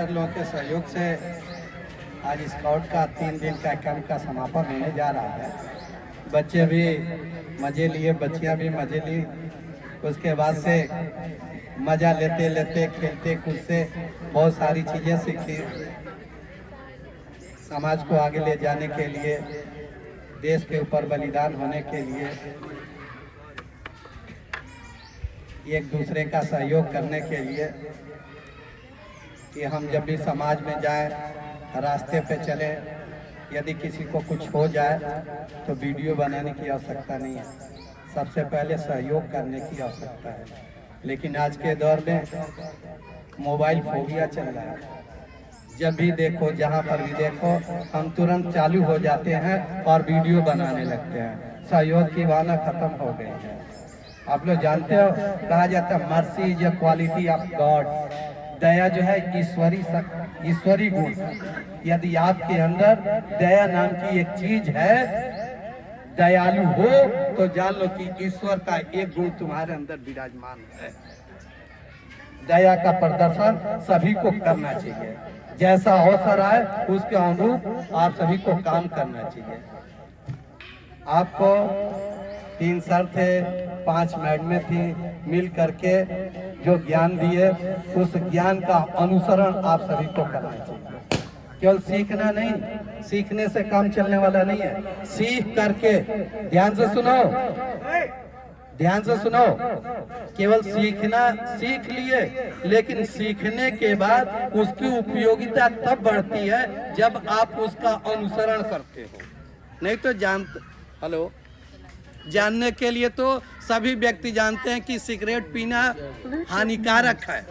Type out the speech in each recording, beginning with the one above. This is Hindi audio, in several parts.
लोगों के सहयोग से आज स्काउट का 3 दिन का कैंप का समापन होने जा रहा है। बच्चे भी मज़े लिए, बच्चियां भी मज़े ली। उसके बाद से मज़ा लेते लेते खेलते कूदते बहुत सारी चीज़ें सीखी। समाज को आगे ले जाने के लिए, देश के ऊपर बलिदान होने के लिए, एक दूसरे का सहयोग करने के लिए कि हम जब भी समाज में जाएं, रास्ते पे चलें, यदि किसी को कुछ हो जाए तो वीडियो बनाने की आवश्यकता नहीं है, सबसे पहले सहयोग करने की आवश्यकता है। लेकिन आज के दौर में मोबाइल फोबिया चल रहा है। जब भी देखो, जहाँ पर भी देखो, हम तुरंत चालू हो जाते हैं और वीडियो बनाने लगते हैं। सहयोग की भावना खत्म हो गई है। आप लोग जानते हो, कहा जाता है mercy is a quality of God. दया जो है ईश्वरी गुण। यदि आपके अंदर दया नाम की एक चीज है, दयालु हो, तो जान लो कि ईश्वर का एक गुण तुम्हारे अंदर विराजमान है। दया का प्रदर्शन सभी को करना चाहिए। जैसा अवसर आए उसके अनुरूप आप सभी को काम करना चाहिए। आपको 3 सर थे, 5 मैडमें थी, मिल करके जो ज्ञान दिए, उस ज्ञान का अनुसरण आप सभी को करना चाहिए। केवल सीखना नहीं, सीखने से काम चलने वाला नहीं है। सीख करके, ध्यान से सुनो, ध्यान से सुनो, केवल सीखना सीख लिए, लेकिन सीखने के बाद उसकी उपयोगिता तब बढ़ती है जब आप उसका अनुसरण करते हो। नहीं तो हेलो, जानने के लिए तो सभी व्यक्ति जानते हैं कि सिगरेट पीना हानिकारक है,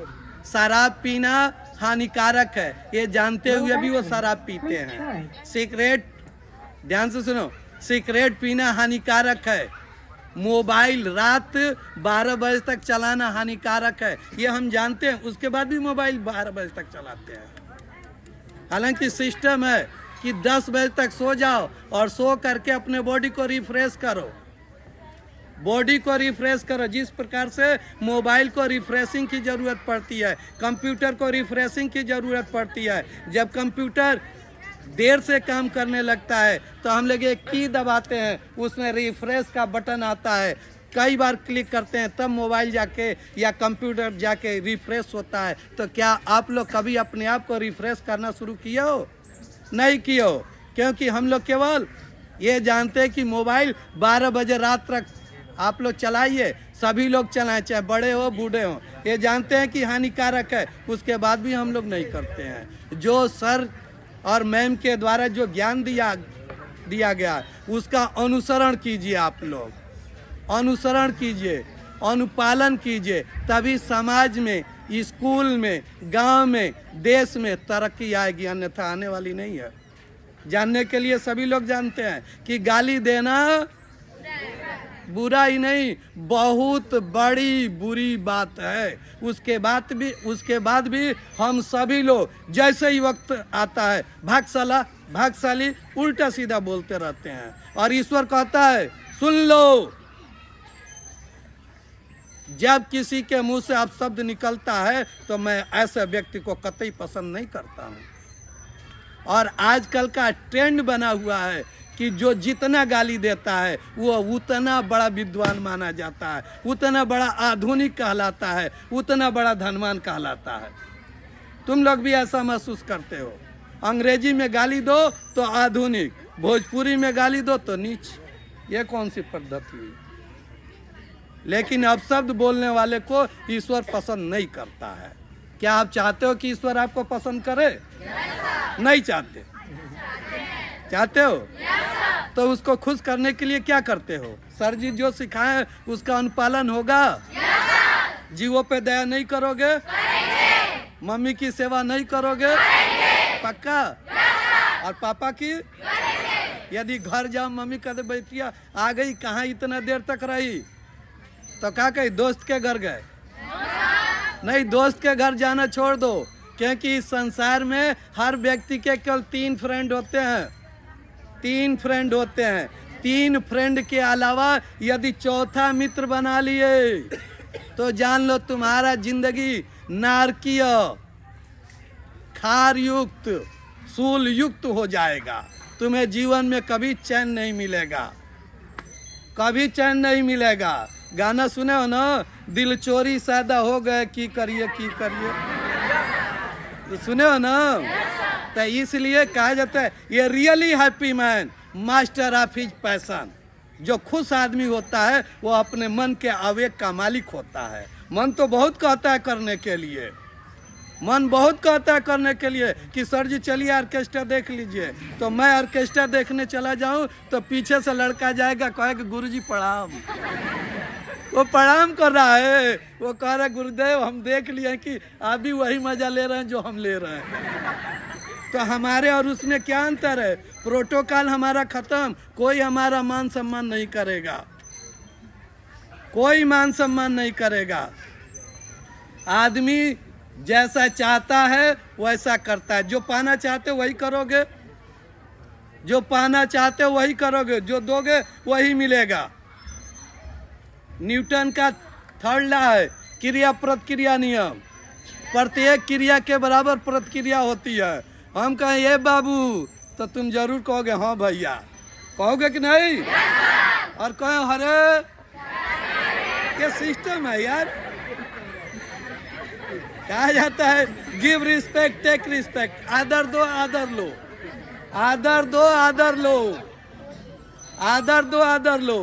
शराब पीना हानिकारक है। ये जानते हुए भी वो शराब पीते हैं। सिगरेट, ध्यान से सुनो, सिगरेट पीना हानिकारक है। मोबाइल रात 12 बजे तक चलाना हानिकारक है, ये हम जानते हैं। उसके बाद भी मोबाइल 12 बजे तक चलाते हैं। हालांकि सिस्टम है कि 10 बजे तक सो जाओ और सो करके अपने बॉडी को रिफ्रेश करो। बॉडी को रिफ्रेश करो। जिस प्रकार से मोबाइल को रिफ्रेशिंग की ज़रूरत पड़ती है, कंप्यूटर को रिफ्रेशिंग की ज़रूरत पड़ती है। जब कंप्यूटर देर से काम करने लगता है तो हम लोग एक की दबाते हैं, उसमें रिफ्रेश का बटन आता है, कई बार क्लिक करते हैं, तब मोबाइल जाके या कंप्यूटर जाके रिफ्रेश होता है। तो क्या आप लोग कभी अपने आप को रिफ्रेश करना शुरू किए हो? नहीं किए हो, क्योंकि हम लोग केवल ये जानते हैं कि मोबाइल 12 बजे रात तक आप लोग चलाइए, सभी लोग चलाएं, चाहे बड़े हो बूढ़े हो। ये जानते हैं कि हानिकारक है, उसके बाद भी हम लोग नहीं करते हैं। जो सर और मैम के द्वारा जो ज्ञान दिया गया, उसका अनुसरण कीजिए। आप लोग अनुसरण कीजिए, अनुपालन कीजिए, तभी समाज में, स्कूल में, गांव में, देश में तरक्की आएगी, अन्यथा आने वाली नहीं है। जानने के लिए सभी लोग जानते हैं कि गाली देना बुरा ही नहीं, बहुत बड़ी बुरी बात है। उसके बाद भी हम सभी लोग जैसे ही वक्त आता है भागशाली उल्टा सीधा बोलते रहते हैं। और ईश्वर कहता है, सुन लो, जब किसी के मुंह से आप शब्द निकलता है तो मैं ऐसे व्यक्ति को कतई पसंद नहीं करता हूं। और आजकल का ट्रेंड बना हुआ है कि जो जितना गाली देता है वो उतना बड़ा विद्वान माना जाता है, उतना बड़ा आधुनिक कहलाता है, उतना बड़ा धनवान कहलाता है। तुम लोग भी ऐसा महसूस करते हो? अंग्रेजी में गाली दो तो आधुनिक, भोजपुरी में गाली दो तो नीच। ये कौन सी पद्धति हुई? लेकिन अपशब्द बोलने वाले को ईश्वर पसंद नहीं करता है। क्या आप चाहते हो कि ईश्वर आपको पसंद करे? नहीं चाहते। चाहते हो? तो उसको खुश करने के लिए क्या करते हो? सर जी जो सिखाए उसका अनुपालन होगा? जीवों पे दया नहीं करोगे? मम्मी की सेवा नहीं करोगे? पक्का? और पापा की? यदि घर जाओ, मम्मी कहते बेटिया आ गई, कहाँ इतना देर तक रही, तो क्या कही, दोस्त के घर गए? नहीं, दोस्त के घर जाना छोड़ दो, क्योंकि इस संसार में हर व्यक्ति के केवल 3 फ्रेंड होते हैं। 3 फ्रेंड होते हैं। 3 फ्रेंड के अलावा यदि चौथा मित्र बना लिए तो जान लो तुम्हारा जिंदगी नारकीय, खार युक्त सूल युक्त हो जाएगा। तुम्हें जीवन में कभी चैन नहीं मिलेगा, कभी चैन नहीं मिलेगा। गाना सुने हो ना, दिल चोरी सादा हो गए की करिए सुने हो ना। तो इसलिए कहा जाता है ये really happy man master of his passion. जो खुश आदमी होता है वो अपने मन के आवेग का मालिक होता है। मन तो बहुत कहता है करने के लिए, मन बहुत कहता है करने के लिए कि सर जी चलिए ऑर्केस्ट्रा देख लीजिए। तो मैं ऑर्केस्ट्रा देखने चला जाऊं तो पीछे से लड़का जाएगा, कहेगा गुरुजी प्रणाम। वो प्रणाम कर रहा है, वो कह रहा है गुरुदेव हम देख लिए कि आप भी वही मजा ले रहे हैं जो हम ले रहे हैं। तो हमारे और उसमें क्या अंतर है? प्रोटोकॉल हमारा खत्म, कोई हमारा मान सम्मान नहीं करेगा, कोई मान सम्मान नहीं करेगा। आदमी जैसा चाहता है वैसा करता है। जो पाना चाहते वही करोगे, जो पाना चाहते वही करोगे, जो दोगे वही मिलेगा। न्यूटन का थर्ड लॉ है क्रिया प्रतिक्रिया नियम। प्रत्येक क्रिया के बराबर प्रतिक्रिया होती है। हम कहें ये बाबू तो तुम जरूर कहोगे हाँ भैया, कहोगे कि नहीं? और कहें हरे, ये सिस्टम है यार। कहा जाता है गिव रिस्पेक्ट टेक रिस्पेक्ट, आदर दो आदर लो, आदर दो आदर लो, आदर दो आदर लो।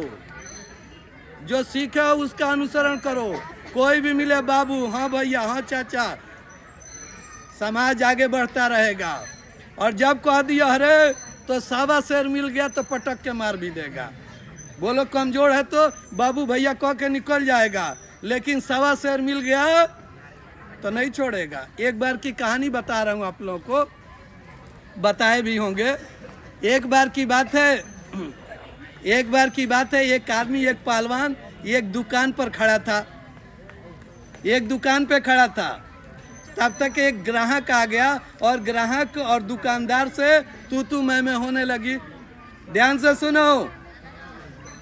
जो सीखे उसका अनुसरण करो। कोई भी मिले बाबू हाँ भैया हाँ चाचा, समाज आगे बढ़ता रहेगा। और जब कह दिया अरे तो सावा शेर मिल गया तो पटक के मार भी देगा। बोलो कमजोर है तो बाबू भैया कह के निकल जाएगा, लेकिन सवा शेर मिल गया तो नहीं छोड़ेगा। एक बार की कहानी बता रहा हूँ आप लोगों को, बताए भी होंगे। एक बार की बात है, एक बार की बात है, एक आदमी एक पहलवान एक दुकान पर खड़ा था, एक दुकान पे खड़ा था। तब तक एक ग्राहक आ गया और ग्राहक और दुकानदार से तू मैं होने लगी। ध्यान से सुनो,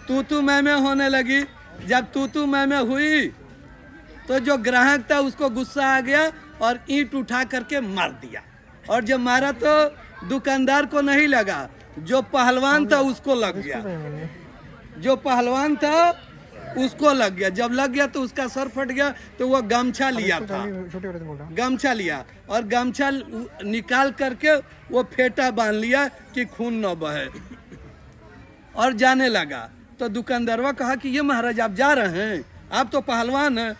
तू मैं होने लगी। जब तू मैं हुई तो जो ग्राहक था उसको गुस्सा आ गया और ईंट उठा करके मार दिया। और जब मारा तो दुकानदार को नहीं लगा, जो पहलवान था उसको लग गया, जो पहलवान था उसको लग गया। जब लग गया तो उसका सर फट गया। तो वो गमछा लिया था, गमछा लिया और गमछा निकाल करके वो फेटा बांध लिया कि खून न बहे और जाने लगा। तो दुकानदारवा कहा कि ये महाराज आप जा रहे हैं, आप तो पहलवान हैं,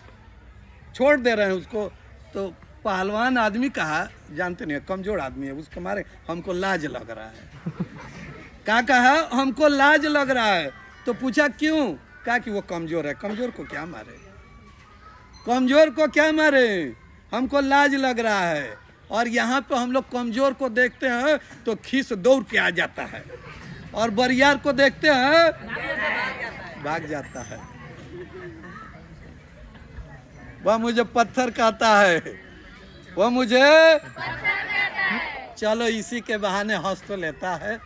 छोड़ दे रहे हैं उसको। तो पहलवान आदमी कहा, जानते नहीं कमजोर आदमी है, उसके मारे हमको लाज लग रहा है। क्या कहा? हमको लाज लग रहा है। तो पूछा क्यों? कहा कि वो कमजोर है। कमजोर को क्या मारे, कमजोर को क्या मारे, हमको लाज लग रहा है। और यहाँ पे हम लोग कमजोर को देखते हैं तो खीस दौड़ के आ जाता है, और बरियार को देखते हैं भाग जाता है। वह मुझे पत्थर कहता है, वह मुझे चलो इसी के बहाने हंस तो लेता है।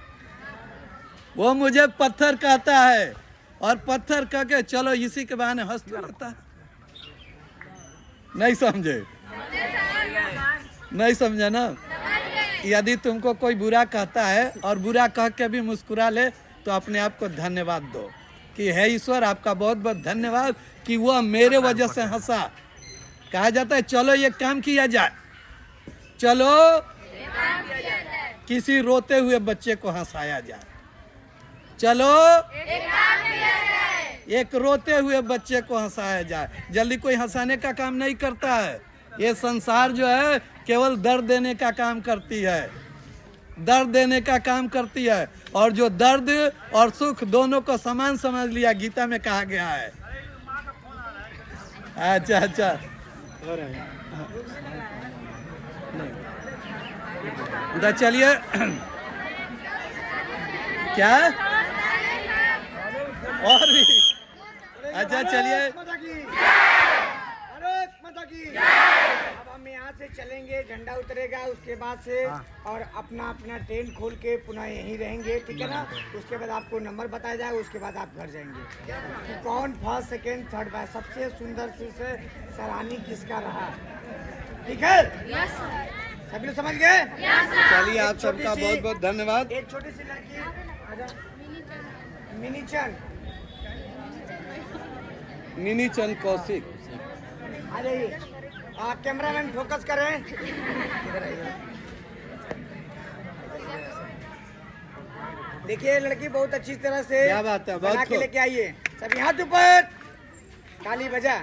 वो मुझे पत्थर कहता है और पत्थर कह के चलो इसी के बहाने हंस तो लेता है। नहीं समझे? नहीं समझे ना? यदि तुमको कोई बुरा कहता है और बुरा कह के भी मुस्कुरा ले तो अपने आप को धन्यवाद दो कि हे ईश्वर आपका बहुत बहुत धन्यवाद कि वह मेरे वजह से हंसा। कहा जाता है चलो ये काम किया जाए, चलो किसी रोते हुए बच्चे को हंसाया जाए, चलो एक रोते हुए बच्चे को हंसाया जाए। जल्दी कोई हंसाने का काम नहीं करता है। ये संसार जो है केवल दर्द देने का काम करती है, दर्द देने का काम करती है। और जो दर्द और सुख दोनों को समान समझ लिया, गीता में कहा गया है। अच्छा अच्छा, तो चलिए क्या और भी अच्छा चलिए। अब हम यहाँ से चलेंगे, झंडा उतरेगा उसके बाद से और अपना अपना ट्रेन खोल के पुनः यहीं रहेंगे, ठीक है ना। उसके बाद आपको नंबर बताया जाएगा, उसके बाद आप घर जाएंगे कि कौन फर्स्ट सेकेंड थर्ड बाय सबसे सुंदर से सराहनीय किसका रहा, ठीक है। सभी लोग समझ गए? चलिए आप एक छोटी सबका सी- बहुत बहुत धन्यवाद। एक छोटी सी लड़की आजा। मिनी चंद मिनी चंद कौशिक। आ जाइए। कैमरामैन फोकस करें। इधर आइए। देखिए लड़की बहुत अच्छी तरह से क्या बात है, बहुत बना के खूब। लेके आइए। सभी हाथ ऊपर, ताली बजा।